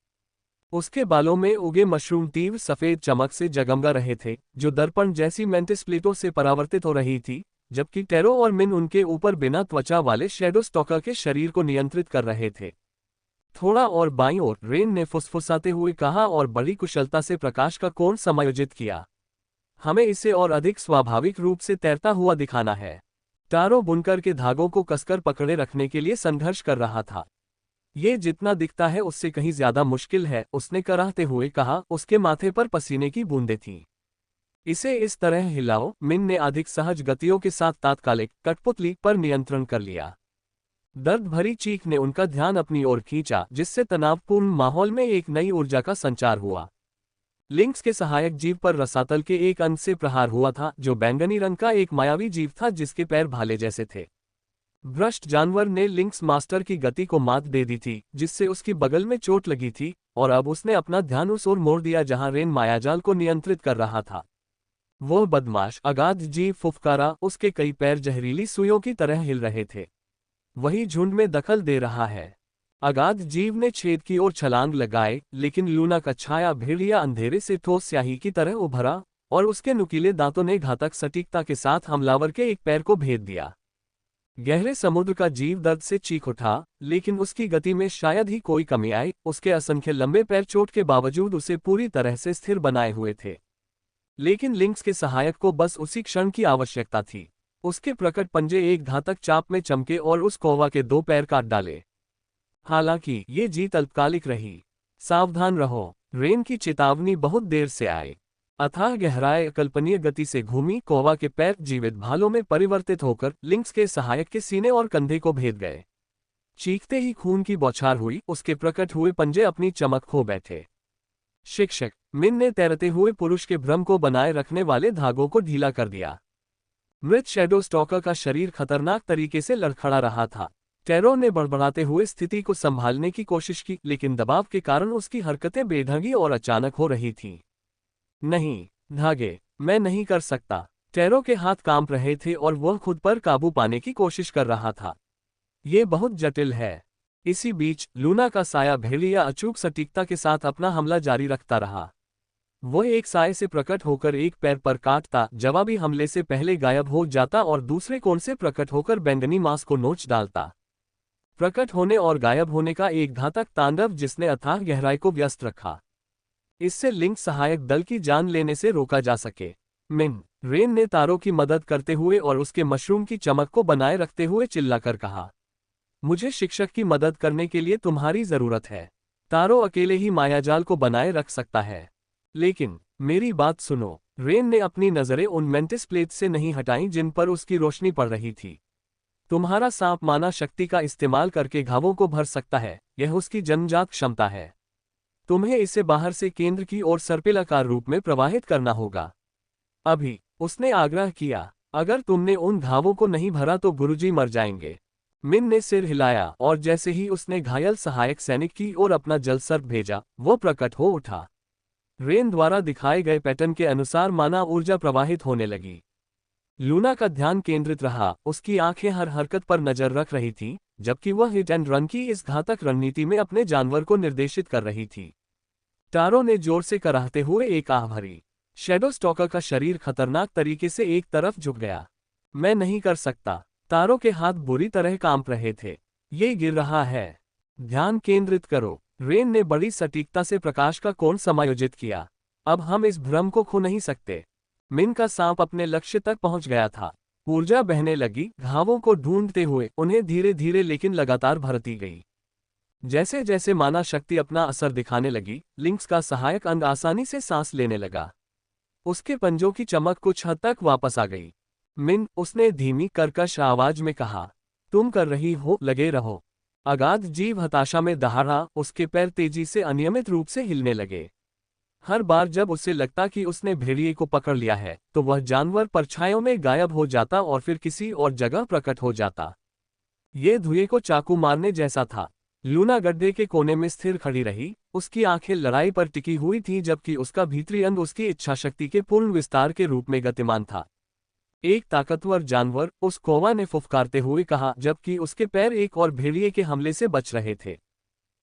उसके बालों में उगे मशरूम तीव्र सफेद चमक से जगमगा रहे थे, जो दर्पण जैसी मेंटिस प्लेटों से परावर्तित हो रही थी, जबकि टेरो और मिन उनके ऊपर बिना त्वचा वाले शैडो स्टॉकर के शरीर को नियंत्रित कर रहे थे। थोड़ा और बाईं ओर, रेन ने फुसफुसाते हुए कहा और बड़ी कुशलता से प्रकाश का कोण समायोजित किया। हमें इसे और अधिक स्वाभाविक रूप से तैरता हुआ दिखाना है। टारो बुनकर के धागों को कसकर पकड़े रखने के लिए संघर्ष कर रहा था। ये जितना दिखता है उससे कहीं ज्यादा मुश्किल है, उसने कराहते हुए कहा। उसके माथे पर पसीने की बूंदें थीं। इसे इस तरह हिलाओ। मिन ने अधिक सहज गतियों के साथ तात्कालिक कठपुतली पर नियंत्रण कर लिया। दर्द भरी चीख ने उनका ध्यान अपनी ओर खींचा, जिससे तनावपूर्ण माहौल में एक नई ऊर्जा का संचार हुआ। लिंक्स के सहायक जीव पर रसातल के एक अंश से प्रहार हुआ था, जो बैंगनी रंग का एक मायावी जीव था जिसके पैर भाले जैसे थे। भ्रष्ट जानवर ने लिंक्स मास्टर की गति को मात दे दी थी, जिससे उसकी बगल में चोट लगी थी, और अब उसने अपना ध्यान उस ओर मोड़ दिया जहां रेन मायाजाल को नियंत्रित कर रहा था। वह बदमाश अगाध जीव फुफकारा, उसके कई पैर जहरीली सुइयों की तरह हिल रहे थे। वही झुंड में दखल दे रहा है। अगाध जीव ने छेद की ओर छलांग लगाए, लेकिन लूना का छाया भेड़िया अंधेरे से ठोस स्याही की तरह उभरा, और उसके नुकीले दांतों ने घातक सटीकता के साथ हमलावर के एक पैर को भेद दिया। गहरे समुद्र का जीव दर्द से चीख उठा, लेकिन उसकी गति में शायद ही कोई कमी आई। उसके असंख्य लंबे पैर चोट के बावजूद उसे पूरी तरह से स्थिर बनाए हुए थे। लेकिन लिंक्स के सहायक को बस उसी क्षण की आवश्यकता थी। उसके प्रकट पंजे एक घातक चाप में चमके और उस कौवा के 2 पैर काट डाले। हालांकि ये जीत अल्पकालिक रही। सावधान रहो, रेन की चेतावनी बहुत देर से आई। अथाह गहराई अकल्पनीय गति से घूमी कौवा के पैर जीवित भालों में परिवर्तित होकर लिंक्स के सहायक के सीने और कंधे को भेद गए। चीखते ही खून की बौछार हुई, उसके प्रकट हुए पंजे अपनी चमक खो बैठे। शिक्षक मिन ने तैरते हुए पुरुष के भ्रम को बनाए रखने वाले धागों को ढीला कर दिया। मृत शैडो स्टॉकर का शरीर खतरनाक तरीके से लड़खड़ा रहा था। टेरो ने बड़बड़ाते हुए स्थिति को संभालने की कोशिश की, लेकिन दबाव के कारण उसकी हरकतें बेढंगी और अचानक हो रही थीं। नहीं, धागे, मैं नहीं कर सकता। टेरो के हाथ कांप रहे थे और वह खुद पर काबू पाने की कोशिश कर रहा था। ये बहुत जटिल है। इसी बीच लूना का साया भेड़िया अचूक सटीकता के साथ अपना हमला जारी रखता रहा। वह एक साए से प्रकट होकर एक पैर पर काटता, जवाबी हमले से पहले गायब हो जाता और दूसरे कोण से प्रकट होकर बैंगनी मांस को नोच डालता। प्रकट होने और गायब होने का एक घातक तांडव जिसने अथाह गहराई को व्यस्त रखा। इससे लिंक सहायक दल की जान लेने से रोका जा सके। मिन रेन ने तारो की मदद करते हुए और उसके मशरूम की चमक को बनाए रखते हुए चिल्लाकर कहा, मुझे शिक्षक की मदद करने के लिए तुम्हारी जरूरत है। तारो अकेले ही मायाजाल को बनाए रख सकता है। लेकिन मेरी बात सुनो। रेन ने अपनी नजरें उन मेंटिस प्लेट से नहीं हटाईं जिन पर उसकी रोशनी पड़ रही थी। तुम्हारा सांप माना शक्ति का इस्तेमाल करके घावों को भर सकता है, यह उसकी जन्मजात क्षमता है। तुम्हें इसे बाहर से केंद्र की ओर सर्पिलाकार रूप में प्रवाहित करना होगा। अभी, उसने आग्रह किया। अगर तुमने उन घावों को नहीं भरा तो गुरुजी मर जाएंगे। मिन ने सिर हिलाया और जैसे ही उसने घायल सहायक सैनिक की ओर अपना जलसर्प भेजा, वो प्रकट हो उठा। रेन द्वारा दिखाए गए पैटर्न के अनुसार माना ऊर्जा प्रवाहित होने लगी। लूना का ध्यान केंद्रित रहा, उसकी आंखें हर हरकत पर नजर रख रही थीं, जबकि वह हिट एंड रन की इस घातक रणनीति में अपने जानवर को निर्देशित कर रही थी। टारो ने जोर से कराहते हुए एक आह भरी। शैडो स्टॉकर का शरीर खतरनाक तरीके से एक तरफ झुक गया। मैं नहीं कर सकता। तारो के हाथ बुरी तरह कांप रहे थे। ये गिर रहा है। ध्यान केंद्रित करो। रेन ने बड़ी सटीकता से प्रकाश का कोण समायोजित किया। अब हम इस भ्रम को खो नहीं सकते। मिन का सांप अपने लक्ष्य तक पहुंच गया था। ऊर्जा बहने लगी, घावों को ढूंढते हुए उन्हें धीरे धीरे लेकिन लगातार भरती गई। जैसे जैसे माना शक्ति अपना असर दिखाने लगी, लिंक्स का सहायक अंग आसानी से सांस लेने लगा। उसके पंजों की चमक कुछ हद तक वापस आ गई। मिन, उसने धीमी कर्कश आवाज में कहा, तुम कर रही हो, लगे रहो। अगाध जीव हताशा में दहाड़ा, उसके पैर तेजी से अनियमित रूप से हिलने लगे। हर बार जब उसे लगता कि उसने भेड़िए को पकड़ लिया है, तो वह जानवर परछाइयों में गायब हो जाता और फिर किसी और जगह प्रकट हो जाता। ये धुएं को चाकू मारने जैसा था। लूना गड्ढे के कोने में स्थिर खड़ी रही, उसकी आंखें लड़ाई पर टिकी हुई थीं जबकि उसका भीतरी अंग उसकी इच्छाशक्ति के पूर्ण विस्तार के रूप में गतिमान था। एक ताकतवर जानवर, उस कौवा ने फुफकारते हुए कहा जबकि उसके पैर एक और भेड़िए के हमले से बच रहे थे।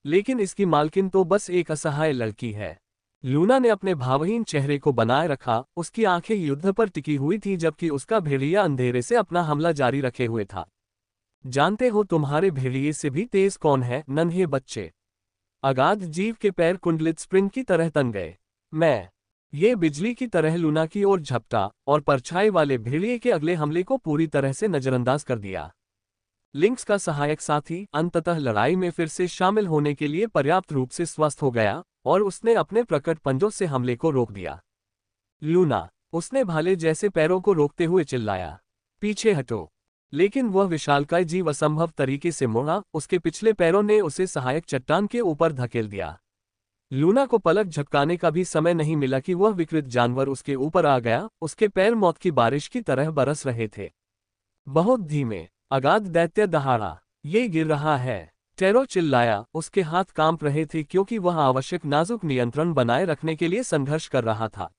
लेकिन इसकी मालकिन तो बस एक असहाय लड़की है। लूना ने अपने भावहीन चेहरे को बनाए रखा, उसकी आंखें युद्ध पर टिकी हुई थी जबकि उसका भेड़िया अंधेरे से अपना हमला जारी रखे हुए था। जानते हो तुम्हारे भेड़िए से भी तेज कौन है, नन्हे बच्चे? अगाध जीव के पैर कुंडलित स्प्रिंग की तरह तन गए। मैं। ये बिजली की तरह लूना की ओर झपटा और परछाई वाले भेड़िए के अगले हमले को पूरी तरह से नजरअंदाज कर दिया। लिंक्स का सहायक साथी अंततः लड़ाई में फिर से शामिल होने के लिए पर्याप्त रूप से स्वस्थ हो गया और उसने अपने प्रकट पंजों से हमले को रोक दिया। लूना, उसने भाले जैसे पैरों को रोकते हुए चिल्लाया, पीछे हटो। लेकिन वह विशालकाय जीव असंभव तरीके से मुड़ा, उसके पिछले पैरों ने उसे सहायक चट्टान के ऊपर धकेल दिया। लूना को पलक झपकाने का भी समय नहीं मिला कि वह विकृत जानवर उसके ऊपर आ गया। उसके पैर मौत की बारिश की तरह बरस रहे थे। बहुत धीमे, अगाध दैत्य दहाड़ा। ये गिर रहा है। टेरो चिल्लाया, उसके हाथ कांप रहे थे क्योंकि वह आवश्यक नाजुक नियंत्रण बनाए रखने के लिए संघर्ष कर रहा था।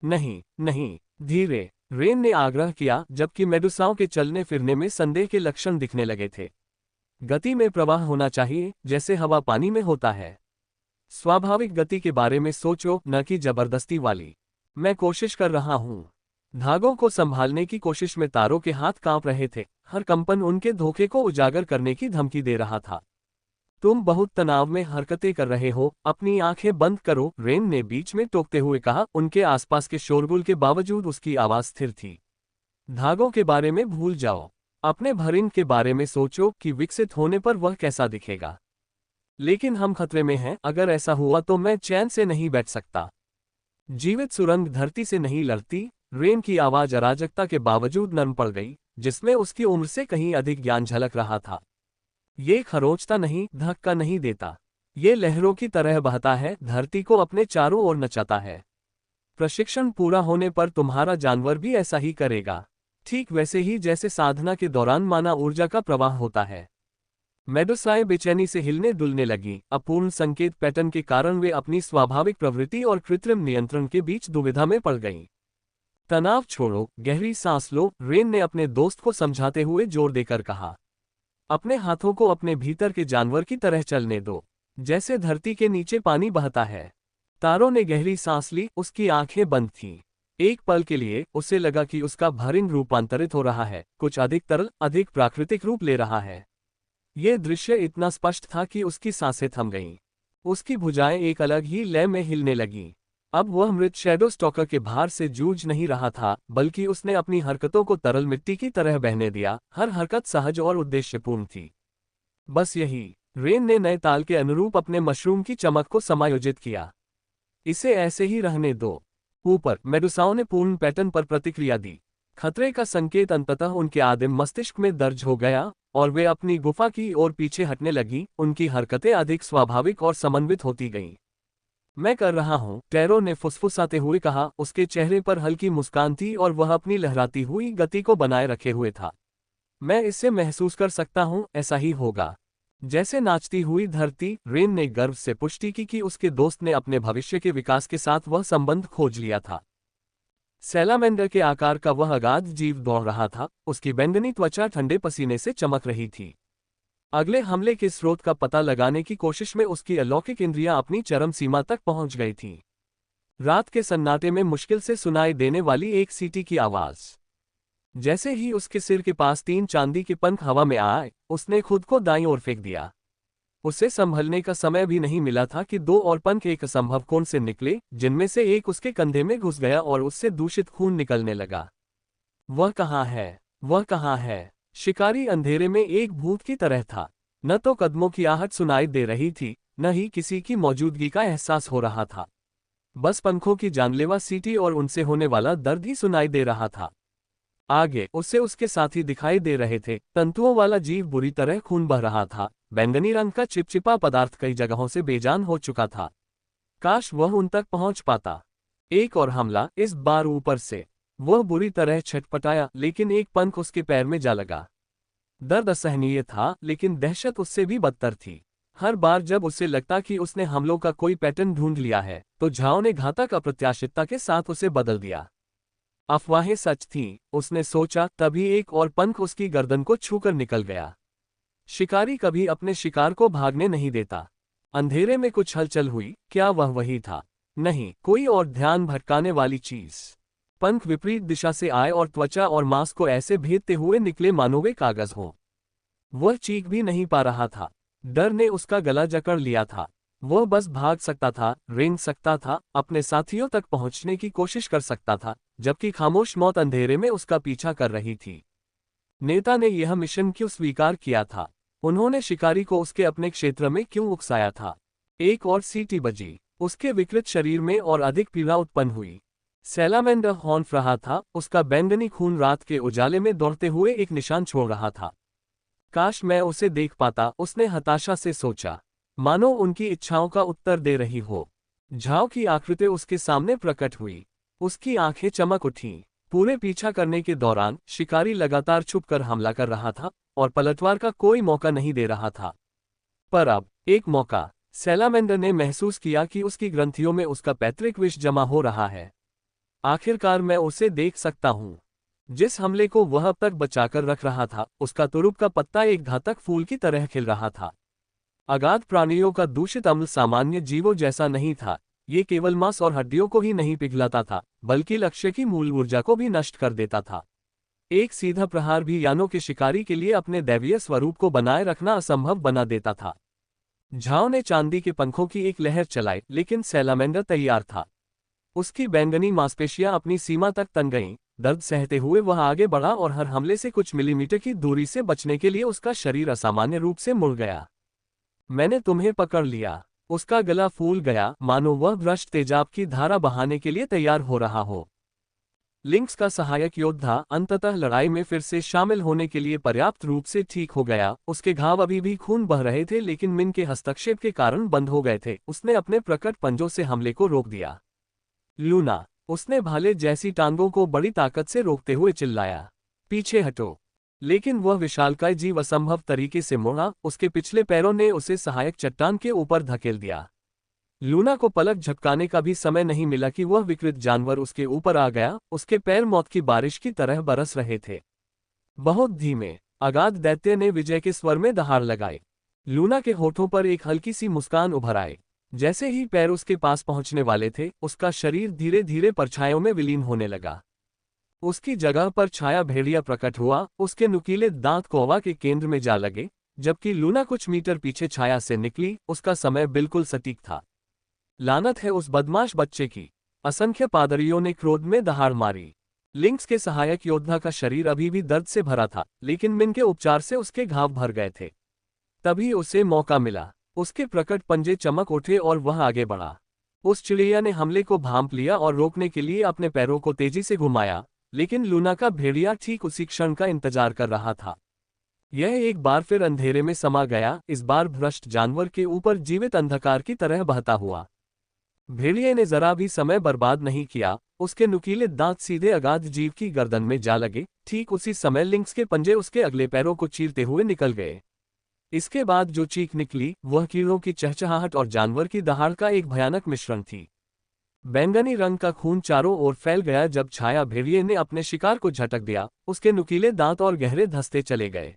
नहीं, नहीं, धीरे, रेन ने आग्रह किया, जबकि मेडुसाओं के चलने फिरने में संदेह के लक्षण दिखने लगे थे। गति में प्रवाह होना चाहिए, जैसे हवा पानी में होता है। स्वाभाविक गति के बारे में सोचो, न कि जबरदस्ती वाली। मैं कोशिश कर रहा हूं। धागों को संभालने की कोशिश में तारों के हाथ कांप रहे थे, हर कंपन उनके धोखे को उजागर करने की धमकी दे रहा था। तुम बहुत तनाव में हरकतें कर रहे हो, अपनी आंखें बंद करो, रेन ने बीच में टोकते हुए कहा। उनके आसपास के शोरगुल के बावजूद उसकी आवाज स्थिर थी। धागों के बारे में भूल जाओ, अपने भरिंग के बारे में सोचो कि विकसित होने पर वह कैसा दिखेगा। लेकिन हम खतरे में हैं, अगर ऐसा हुआ तो मैं चैन से नहीं बैठ सकता। जीवित सुरंग धरती से नहीं लड़ती। रेन की आवाज अराजकता के बावजूद नरम पड़ गई, जिसमें उसकी उम्र से कहीं अधिक ज्ञान झलक रहा था। ये खरोंचता नहीं, धक्का नहीं देता। ये लहरों की तरह बहता है, धरती को अपने चारों ओर नचाता है। प्रशिक्षण पूरा होने पर तुम्हारा जानवर भी ऐसा ही करेगा, ठीक वैसे ही जैसे साधना के दौरान माना ऊर्जा का प्रवाह होता है। मेडुसाएं बेचैनी से हिलने डुलने लगी। अपूर्ण संकेत पैटर्न के कारण वे अपनी स्वाभाविक प्रवृत्ति और कृत्रिम नियंत्रण के बीच दुविधा में पड़ गईं। तनाव छोड़ो, गहरी सांस लो, रेन ने अपने दोस्त को समझाते हुए जोर देकर कहा। अपने हाथों को अपने भीतर के जानवर की तरह चलने दो, जैसे धरती के नीचे पानी बहता है। तारों ने गहरी सांस ली, उसकी आंखें बंद थीं। एक पल के लिए उसे लगा कि उसका भरिंग रूपांतरित हो रहा है, कुछ अधिक तरल, अधिक प्राकृतिक रूप ले रहा है। यह दृश्य इतना स्पष्ट था कि उसकी सांसें थम गईं। उसकी भुजाएं एक अलग ही लय में हिलने लगीं। अब वह मृत शैडो स्टॉकर के भार से जूझ नहीं रहा था, बल्कि उसने अपनी हरकतों को तरल मिट्टी की तरह बहने दिया। हर हरकत सहज और उद्देश्यपूर्ण थी। बस यही। रेन ने नए ताल के अनुरूप अपने मशरूम की चमक को समायोजित किया। इसे ऐसे ही रहने दो। ऊपर मेडुसाओं ने पूर्ण पैटर्न पर प्रतिक्रिया दी। खतरे का संकेत अंततः उनके आदिम मस्तिष्क में दर्ज हो गया और वे अपनी गुफा की ओर पीछे हटने लगी। उनकी हरकतें अधिक स्वाभाविक और समन्वित होती गईं। मैं कर रहा हूं, टेरो ने फुसफुसाते हुए कहा। उसके चेहरे पर हल्की मुस्कान थी और वह अपनी लहराती हुई गति को बनाए रखे हुए था। मैं इससे महसूस कर सकता हूं, ऐसा ही होगा जैसे नाचती हुई धरती। रेन ने गर्व से पुष्टि की कि उसके दोस्त ने अपने भविष्य के विकास के साथ वह संबंध खोज लिया था। सैलामेंडर के आकार का वह अगाध जीव दौड़ रहा था, उसकी बैंगनी त्वचा ठंडे पसीने से चमक रही थी। अगले हमले के स्रोत का पता लगाने की कोशिश में उसकी अलौकिक इंद्रियां अपनी चरम सीमा तक पहुंच गई थीं। रात के सन्नाटे में मुश्किल से सुनाई देने वाली एक सीटी की आवाज। जैसे ही उसके सिर के पास 3 चांदी के पंख हवा में आए, उसने खुद को दाईं ओर फेंक दिया। उसे संभलने का समय भी नहीं मिला था कि 2 और पंख एक असंभव कोण से निकले, जिनमें से एक उसके कंधे में घुस गया और उससे दूषित खून निकलने लगा। वह कहाँ है? वह कहाँ है? शिकारी अंधेरे में एक भूत की तरह था। न तो कदमों की आहट सुनाई दे रही थी, न ही किसी की मौजूदगी का एहसास हो रहा था। बस पंखों की जानलेवा सीटी और उनसे होने वाला दर्द ही सुनाई दे रहा था। आगे उसे उसके साथी दिखाई दे रहे थे। तंतुओं वाला जीव बुरी तरह खून बह रहा था। बैंगनी रंग का चिपचिपा पदार्थ कई जगहों से बेजान हो चुका था। काश वह उन तक पहुंच पाता। एक और हमला, इस बार ऊपर से। वह बुरी तरह छटपटाया, लेकिन एक पंख उसके पैर में जा लगा। दर्द असहनीय था, लेकिन दहशत उससे भी बदतर थी। हर बार जब उसे लगता कि उसने हमलों का कोई पैटर्न ढूंढ लिया है, तो झाओं ने घातक अप्रत्याशितता के साथ उसे बदल दिया। अफवाहें सच थीं, उसने सोचा। तभी एक और पंख उसकी गर्दन को छूकर निकल गया। शिकारी कभी अपने शिकार को भागने नहीं देता। अंधेरे में कुछ हलचल हुई। क्या वह वही था? नहीं, कोई और ध्यान भटकाने वाली चीज। पंख विपरीत दिशा से आए और त्वचा और मांस को ऐसे भेदते हुए निकले मानो वे कागज हों। वह चीख भी नहीं पा रहा था। डर ने उसका गला जकड़ लिया था। वह बस भाग सकता था, रेंग सकता था, अपने साथियों तक पहुंचने की कोशिश कर सकता था, जबकि खामोश मौत अंधेरे में उसका पीछा कर रही थी। नेता ने यह मिशन क्यों स्वीकार किया था? उन्होंने शिकारी को उसके अपने क्षेत्र में क्यों उकसाया था? एक और सीटी बजी। उसके विकृत शरीर में और अधिक पीड़ा उत्पन्न हुई। सैलामेंडर हॉन्फ रहा था, उसका बैंगनी खून रात के उजाले में दौड़ते हुए एक निशान छोड़ रहा था। काश मैं उसे देख पाता, उसने हताशा से सोचा। मानो उनकी इच्छाओं का उत्तर दे रही हो। झाओ की आकृति उसके सामने प्रकट हुई। उसकी आंखें चमक उठीं। पूरे पीछा करने के दौरान शिकारी लगातार छुपकर हमला कर रहा था और पलटवार का कोई मौका नहीं दे रहा था। पर अब एक मौका सैलामेंडर ने महसूस किया कि उसकी ग्रंथियों में उसका पैतृक विष जमा हो रहा है। आखिरकार मैं उसे देख सकता हूं। जिस हमले को वह अब तक बचाकर रख रहा था, उसका तुरुप का पत्ता एक घातक फूल की तरह खिल रहा था। अगाध प्राणियों का दूषित अम्ल सामान्य जीवों जैसा नहीं था। ये केवल मांस और हड्डियों को ही नहीं पिघलाता था, बल्कि लक्ष्य की मूल ऊर्जा को भी नष्ट कर देता था। एक सीधा प्रहार भी यानों के शिकारी के लिए अपने दैवीय स्वरूप को बनाए रखना असंभव बना देता था। झाओ ने चांदी के पंखों की एक लहर चलाई, लेकिन सैलामेंडर तैयार था। उसकी बैंगनी मांसपेशियां अपनी सीमा तक तन गईं। दर्द सहते हुए वह आगे बढ़ा और हर हमले से कुछ मिलीमीटर की दूरी से बचने के लिए उसका शरीर असामान्य रूप से मुड़ गया। मैंने तुम्हें पकड़ लिया। उसका गला फूल गया, मानो वह भ्रष्ट तेजाब की धारा बहाने के लिए तैयार हो रहा हो। लिंक्स का सहायक योद्धा अंततः लड़ाई में फिर से शामिल होने के लिए पर्याप्त रूप से ठीक हो गया। उसके घाव अभी भी खून बह रहे थे, लेकिन मिन के हस्तक्षेप के कारण बंद हो गए थे। उसने अपने प्रकट पंजों से हमले को रोक दिया। लूना, उसने भाले जैसी टांगों को बड़ी ताकत से रोकते हुए चिल्लाया, पीछे हटो। लेकिन वह विशालकाय जीव असंभव तरीके से मुड़ा। उसके पिछले पैरों ने उसे सहायक चट्टान के ऊपर धकेल दिया। लूना को पलक झपकाने का भी समय नहीं मिला कि वह विकृत जानवर उसके ऊपर आ गया। उसके पैर मौत की बारिश की तरह बरस रहे थे। बहुत धीमे, अगाध दैत्य ने विजय के स्वर में दहाड़ लगाई। लूना के होठों पर एक हल्की सी मुस्कान उभर आई। जैसे ही पैर उसके पास पहुंचने वाले थे, उसका शरीर धीरे धीरे परछाइयों में विलीन होने लगा। उसकी जगह पर छाया भेड़िया प्रकट हुआ। उसके नुकीले दांत कौवा के केंद्र में जा लगे। जबकि लूना कुछ मीटर पीछे छाया से निकली, उसका समय बिल्कुल सटीक था। लानत है उस बदमाश बच्चे की, असंख्य पादरियों ने क्रोध में दहाड़ मारी। लिंक्स के सहायक योद्धा का शरीर अभी भी दर्द से भरा था, लेकिन मिन के उपचार से उसके घाव भर गए थे। तभी उसे मौका मिला। उसके प्रकट पंजे चमक उठे और वह आगे बढ़ा। उस चिड़िया ने हमले को भांप लिया और रोकने के लिए अपने पैरों को तेजी से घुमाया, लेकिन लूना का भेड़िया ठीक उसी क्षण का इंतजार कर रहा था। यह एक बार फिर अंधेरे में समा गया, इस बार भ्रष्ट जानवर के ऊपर जीवित अंधकार की तरह बहता हुआ। भेड़िए ने जरा भी समय बर्बाद नहीं किया। उसके नुकीले दांत सीधे अगाध जीव की गर्दन में जा लगे। ठीक उसी समय लिंक्स के पंजे उसके अगले पैरों को चीरते हुए निकल गए। इसके बाद जो चीख निकली, वह कीड़ों की चहचहाहट और जानवर की दहाड़ का एक भयानक मिश्रण थी। बैंगनी रंग का खून चारों ओर फैल गया जब छाया भेड़िए ने अपने शिकार को झटक दिया। उसके नुकीले दांत और गहरे धंसते चले गए।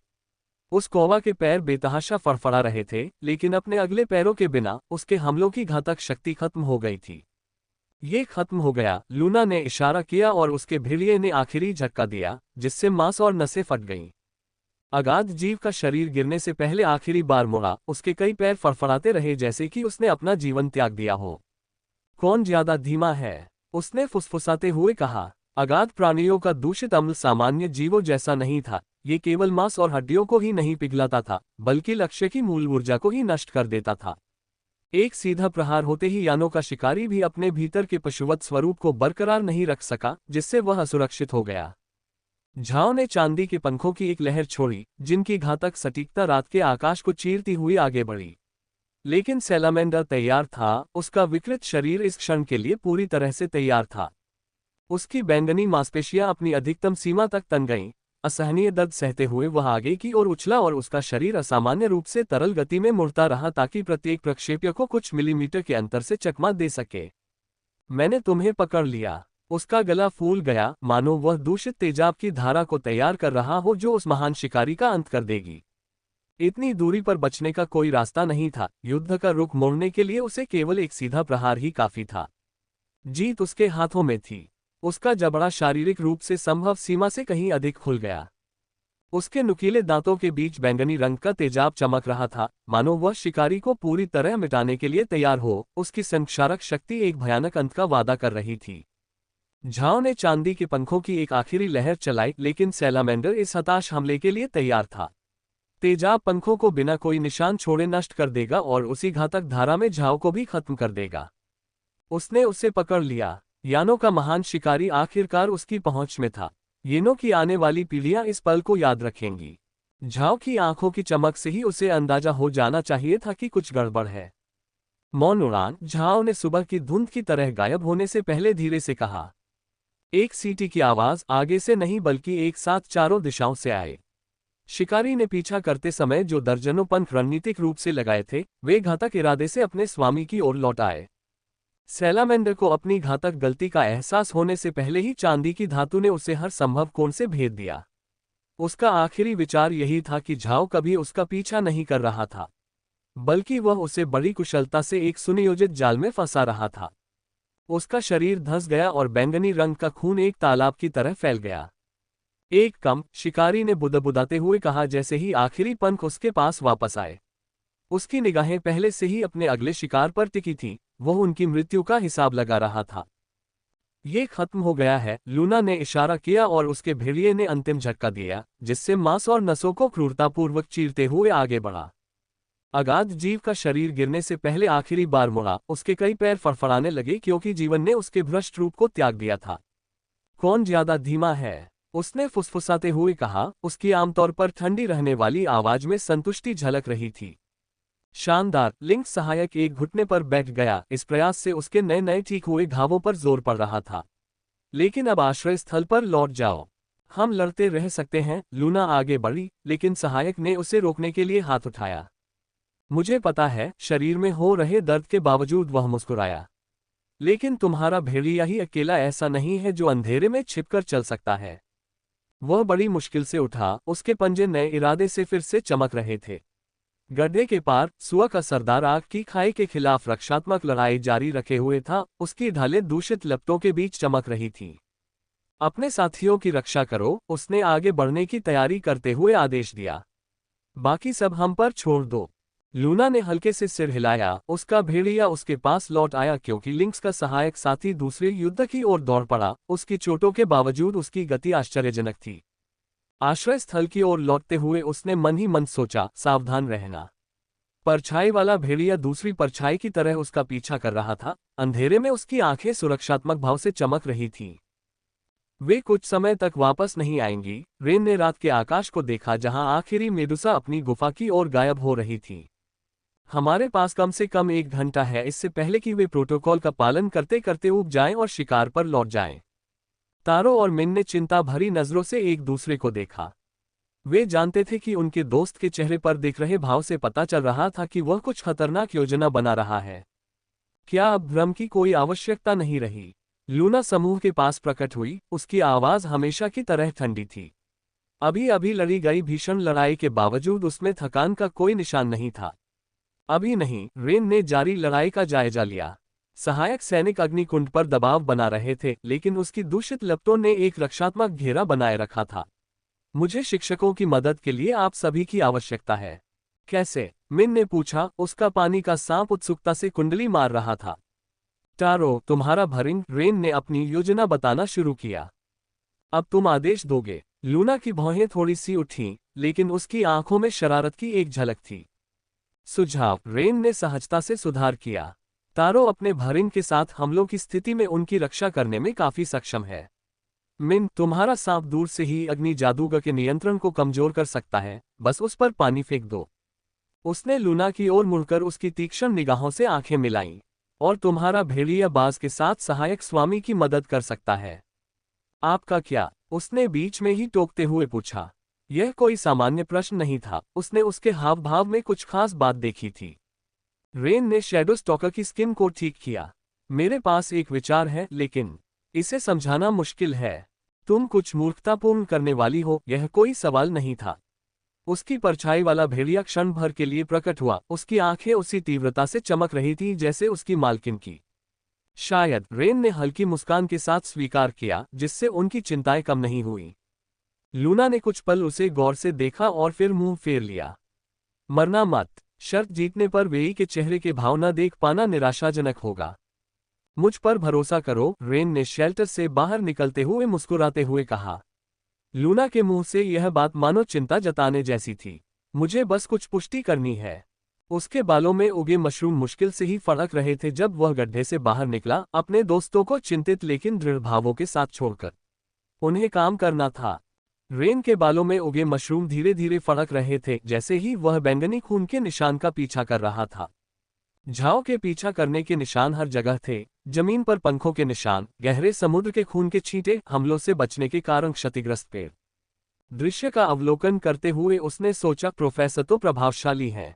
उस कौवा के पैर बेतहाशा फड़फड़ा रहे थे, लेकिन अपने अगले पैरों के बिना उसके हमलों की घातक शक्ति खत्म हो गई थी। ये खत्म हो गया, लूना ने इशारा किया और उसके भेड़िए ने आखिरी झटका दिया, जिससे मांस और नसें फट गईं। अगाध जीव का शरीर गिरने से पहले आखिरी बार मुड़ा। उसके कई पैर फड़फड़ाते रहे, जैसे कि उसने अपना जीवन त्याग दिया हो। कौन ज्यादा धीमा है? उसने फुसफुसाते हुए कहा। अगाध प्राणियों का दूषित अम्ल सामान्य जीवों जैसा नहीं था। ये केवल मांस और हड्डियों को ही नहीं पिघलाता था, बल्कि लक्ष्य की मूल ऊर्जा को ही नष्ट कर देता था। एक सीधा प्रहार होते ही यानों का शिकारी भी अपने भीतर के पशुवत स्वरूप को बरकरार नहीं रख सका, जिससे वह असुरक्षित हो गया। झाओ ने चांदी के पंखों की एक लहर छोड़ी, जिनकी घातक सटीकता रात के आकाश को चीरती हुई आगे बढ़ी। लेकिन सैलामेंडर तैयार था। उसका विकृत शरीर इस क्षण के लिए पूरी तरह से तैयार था। उसकी बैंगनी मांसपेशियां अपनी अधिकतम सीमा तक तन गईं। असहनीय दर्द सहते हुए वह आगे की ओर उछला और उसका शरीर असामान्य रूप से तरल गति में मुड़ता रहा, ताकि प्रत्येक प्रक्षेप्य को कुछ मिलीमीटर के अंतर से चकमा दे सके। मैंने तुम्हें पकड़ लिया। उसका गला फूल गया, मानो वह दूषित तेजाब की धारा को तैयार कर रहा हो, जो उस महान शिकारी का अंत कर देगी। इतनी दूरी पर बचने का कोई रास्ता नहीं था। युद्ध का रुख मोड़ने के लिए उसे केवल एक सीधा प्रहार ही काफी था। जीत उसके हाथों में थी। उसका जबड़ा शारीरिक रूप से संभव सीमा से कहीं अधिक खुल गया। उसके नुकीले दांतों के बीच बैंगनी रंग का तेजाब चमक रहा था, मानो वह शिकारी को पूरी तरह मिटाने के लिए तैयार हो। उसकी संक्षारक शक्ति एक भयानक अंत का वादा कर रही थी। झाओ ने चांदी के पंखों की एक आखिरी लहर चलाई, लेकिन सैलामेंडर इस हताश हमले के लिए तैयार था। तेजाब पंखों को बिना कोई निशान छोड़े नष्ट कर देगा और उसी घातक धारा में झाओ को भी खत्म कर देगा। उसने उसे पकड़ लिया। यानों का महान शिकारी आखिरकार उसकी पहुंच में था। येनों की आने वाली पीढ़ियां इस पल को याद रखेंगी। झाओ की आंखों की चमक से ही उसे अंदाजा हो जाना चाहिए था कि कुछ गड़बड़ है। मौन उड़ान, झाओ ने सुबह की धुंध की तरह गायब होने से पहले धीरे से कहा। एक सीटी की आवाज आगे से नहीं बल्कि एक साथ चारों दिशाओं से आए। शिकारी ने पीछा करते समय जो दर्जनों पंख रणनीतिक रूप से लगाए थे, वे घातक इरादे से अपने स्वामी की ओर लौट आए। सैलामेंडर को अपनी घातक गलती का एहसास होने से पहले ही चांदी की धातु ने उसे हर संभव कोण से भेद दिया। उसका आखिरी विचार यही था कि झाओ कभी उसका पीछा नहीं कर रहा था, बल्कि वह उसे बड़ी कुशलता से एक सुनियोजित जाल में फंसा रहा था। उसका शरीर धंस गया और बैंगनी रंग का खून एक तालाब की तरह फैल गया। एक कम, शिकारी ने बुदबुदाते हुए कहा जैसे ही आखिरी पंख उसके पास वापस आए। उसकी निगाहें पहले से ही अपने अगले शिकार पर टिकी थीं, वह उनकी मृत्यु का हिसाब लगा रहा था। ये खत्म हो गया है, लूना ने इशारा किया और उसके भेड़िए ने अंतिम झटका दिया, जिससे मांस और नसों को क्रूरतापूर्वक चीरते हुए आगे बढ़ा। अगाध जीव का शरीर गिरने से पहले आखिरी बार मुड़ा, उसके कई पैर फड़फड़ाने लगे क्योंकि जीवन ने उसके भ्रष्ट रूप को त्याग दिया था। कौन ज्यादा धीमा है? उसने फुसफुसाते हुए कहा, उसकी आमतौर पर ठंडी रहने वाली आवाज में संतुष्टि झलक रही थी। शानदार। लिंक सहायक एक घुटने पर बैठ गया, इस प्रयास से उसके नए नए ठीक हुए घावों पर जोर पड़ रहा था। लेकिन अब आश्रय स्थल पर लौट जाओ, हम लड़ते रह सकते हैं। लूना आगे बढ़ी, लेकिन सहायक ने उसे रोकने के लिए हाथ उठाया। मुझे पता है, शरीर में हो रहे दर्द के बावजूद वह मुस्कुराया। लेकिन तुम्हारा भेड़िया ही अकेला ऐसा नहीं है जो अंधेरे में छिपकर चल सकता है। वह बड़ी मुश्किल से उठा, उसके पंजे नए इरादे से फिर से चमक रहे थे। गड्ढे के पार सुआ का सरदार आग की खाई के खिलाफ रक्षात्मक लड़ाई जारी रखे हुए था, उसकी ढालें दूषित लपटों के बीच चमक रही थीं। अपने साथियों की रक्षा करो, उसने आगे बढ़ने की तैयारी करते हुए आदेश दिया। बाकी सब हम पर छोड़ दो। लूना ने हल्के से सिर हिलाया, उसका भेड़िया उसके पास लौट आया क्योंकि लिंक्स का सहायक साथी दूसरे युद्ध की ओर दौड़ पड़ा। उसकी चोटों के बावजूद उसकी गति आश्चर्यजनक थी। आश्रय स्थल की ओर लौटते हुए उसने मन ही मन सोचा, सावधान रहना। परछाई वाला भेड़िया दूसरी परछाई की तरह उसका पीछा कर रहा था। अंधेरे में उसकी आंखें सुरक्षात्मक भाव से चमक रही थीं। वे कुछ समय तक वापस नहीं आएंगी। रेन ने रात के आकाश को देखा जहां आखिरी मेडुसा अपनी गुफा की ओर गायब हो रही थी। हमारे पास कम से कम 1 घंटा है, इससे पहले कि वे प्रोटोकॉल का पालन करते करते उब जाएं और शिकार पर लौट जाएं। तारो और मिन ने चिंता भरी नजरों से एक दूसरे को देखा। वे जानते थे कि उनके दोस्त के चेहरे पर दिख रहे भाव से पता चल रहा था कि वह कुछ खतरनाक योजना बना रहा है। क्या अब भ्रम की कोई आवश्यकता नहीं रही? लूना समूह के पास प्रकट हुई, उसकी आवाज हमेशा की तरह ठंडी थी। अभी अभी लड़ी गई भीषण लड़ाई के बावजूद उसमें थकान का कोई निशान नहीं था। अभी नहीं। रेन ने जारी लड़ाई का जायजा लिया। सहायक सैनिक अग्निकुंड पर दबाव बना रहे थे, लेकिन उसकी दूषित लपटों ने एक रक्षात्मक घेरा बनाए रखा था। मुझे शिक्षकों की मदद के लिए आप सभी की आवश्यकता है। कैसे? मिन ने पूछा, उसका पानी का सांप उत्सुकता से कुंडली मार रहा था। टारो, तुम्हारा भरिंग। रेन ने अपनी योजना बताना शुरू किया। अब तुम आदेश दोगे। लूना की भौहें थोड़ी सी उठीं, लेकिन उसकी आंखों में शरारत की एक झलक थी। सुझाव। रेन ने सहजता से सुधार किया। तारो अपने भरिंग के साथ हमलों की स्थिति में उनकी रक्षा करने में काफी सक्षम है। मिन, तुम्हारा सांप दूर से ही अग्नि जादूगर के नियंत्रण को कमजोर कर सकता है, बस उस पर पानी फेंक दो। उसने लूना की ओर मुड़कर उसकी तीक्ष्ण निगाहों से आंखें मिलाईं। और तुम्हारा भेड़िया बाज के साथ सहायक स्वामी की मदद कर सकता है। आपका क्या? उसने बीच में ही टोकते हुए पूछा। यह कोई सामान्य प्रश्न नहीं था, उसने उसके हाव भाव में कुछ खास बात देखी थी। रेन ने शैडो स्टॉकर की स्किन को ठीक किया। मेरे पास एक विचार है, लेकिन इसे समझाना मुश्किल है। तुम कुछ मूर्खतापूर्ण करने वाली हो, यह कोई सवाल नहीं था। उसकी परछाई वाला भेड़िया क्षण भर के लिए प्रकट हुआ, उसकी आंखें उसी तीव्रता से चमक रही थीं जैसे उसकी मालकिन की। शायद। रेन ने हल्की मुस्कान के साथ स्वीकार किया, जिससे उनकी चिंताएं कम नहीं हुई। लूना ने कुछ पल उसे गौर से देखा और फिर मुंह फेर लिया। मरना मत। शर्त जीतने पर वेई के चेहरे के भाव न देख पाना निराशाजनक होगा। मुझ पर भरोसा करो, रेन ने शेल्टर से बाहर निकलते हुए मुस्कुराते हुए कहा। लूना के मुंह से यह बात मानो चिंता जताने जैसी थी। मुझे बस कुछ पुष्टि करनी है। उसके बालों में उगे मशरूम मुश्किल से ही फड़क रहे थे जब वह गड्ढे से बाहर निकला, अपने दोस्तों को चिंतित लेकिन दृढ़ भावों के साथ छोड़कर। उन्हें काम करना था। रेन के बालों में उगे मशरूम धीरे धीरे फड़क रहे थे, जैसे ही वह बैंगनी खून के निशान का पीछा कर रहा था। झाओ के पीछा करने के निशान हर जगह थे, जमीन पर पंखों के निशान, गहरे समुद्र के खून के छींटे, हमलों से बचने के कारण क्षतिग्रस्त पेड़। दृश्य का अवलोकन करते हुए उसने सोचा प्रोफेसर तो प्रभावशाली है,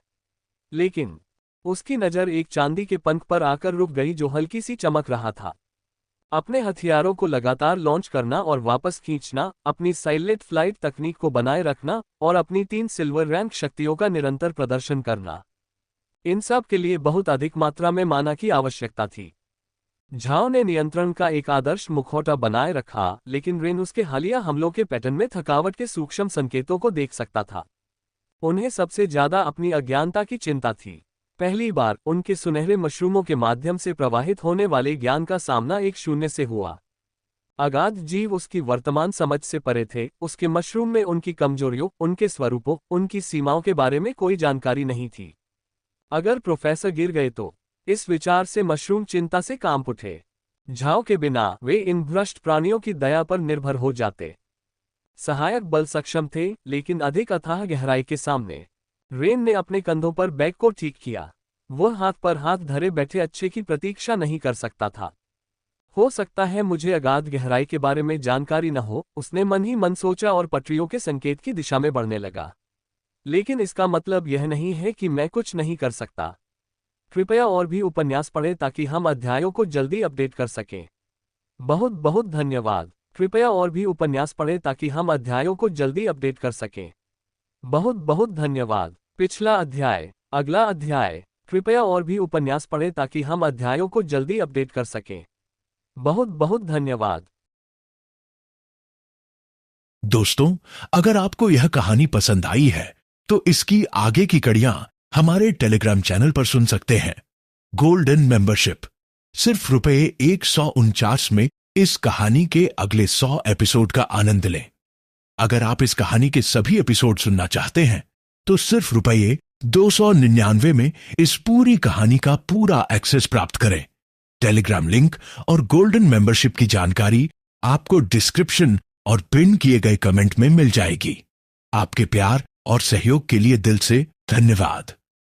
लेकिन उसकी नज़र एक चांदी के पंख पर आकर रुक गई जो हल्की सी चमक रहा था। अपने हथियारों को लगातार लॉन्च करना और वापस खींचना, अपनी साइलेंट फ्लाइट तकनीक को बनाए रखना और अपनी 3 सिल्वर रैंक शक्तियों का निरंतर प्रदर्शन करना, इन सब के लिए बहुत अधिक मात्रा में माना की आवश्यकता थी। झाओ ने नियंत्रण का एक आदर्श मुखौटा बनाए रखा, लेकिन रेन उसके हालिया हमलों के पैटर्न में थकावट के सूक्ष्म संकेतों को देख सकता था। उन्हें सबसे ज्यादा अपनी अज्ञानता की चिंता थी। पहली बार उनके सुनहरे मशरूमों के माध्यम से प्रवाहित होने वाले ज्ञान का सामना एक शून्य से हुआ। अगाध जीव उसकी वर्तमान समझ से परे थे, उसके मशरूम में उनकी कमजोरियों, उनके स्वरूपों, उनकी सीमाओं के बारे में कोई जानकारी नहीं थी। अगर प्रोफेसर गिर गए तो इस विचार से मशरूम चिंता से कांप उठे। झाओ के बिना वे इन भ्रष्ट प्राणियों की दया पर निर्भर हो जाते। सहायक बल सक्षम थे, लेकिन अधिक अथाह गहराई के सामने। रेन ने अपने कंधों पर बैग को ठीक किया। वह हाथ पर हाथ धरे बैठे अच्छे की प्रतीक्षा नहीं कर सकता था। हो सकता है मुझे अगाध गहराई के बारे में जानकारी न हो, उसने मन ही मन सोचा और पटरियों के संकेत की दिशा में बढ़ने लगा। लेकिन इसका मतलब यह नहीं है कि मैं कुछ नहीं कर सकता। कृपया और भी उपन्यास पढ़ें ताकि हम अध्यायों को जल्दी अपडेट कर सकें। बहुत बहुत धन्यवाद। कृपया और भी उपन्यास पढ़ें ताकि हम अध्यायों को जल्दी अपडेट कर सकें। बहुत बहुत धन्यवाद। पिछला अध्याय, अगला अध्याय। कृपया और भी उपन्यास पढ़ें ताकि हम अध्यायों को जल्दी अपडेट कर सकें। बहुत बहुत धन्यवाद। दोस्तों, अगर आपको यह कहानी पसंद आई है तो इसकी आगे की कड़ियां हमारे टेलीग्राम चैनल पर सुन सकते हैं। गोल्डन मेंबरशिप, सिर्फ ₹149 में इस कहानी के अगले 100 एपिसोड का आनंद लें। अगर आप इस कहानी के सभी एपिसोड सुनना चाहते हैं तो सिर्फ ₹299 में इस पूरी कहानी का पूरा एक्सेस प्राप्त करें। टेलीग्राम लिंक और गोल्डन मेंबरशिप की जानकारी आपको डिस्क्रिप्शन और पिन किए गए कमेंट में मिल जाएगी। आपके प्यार और सहयोग के लिए दिल से धन्यवाद।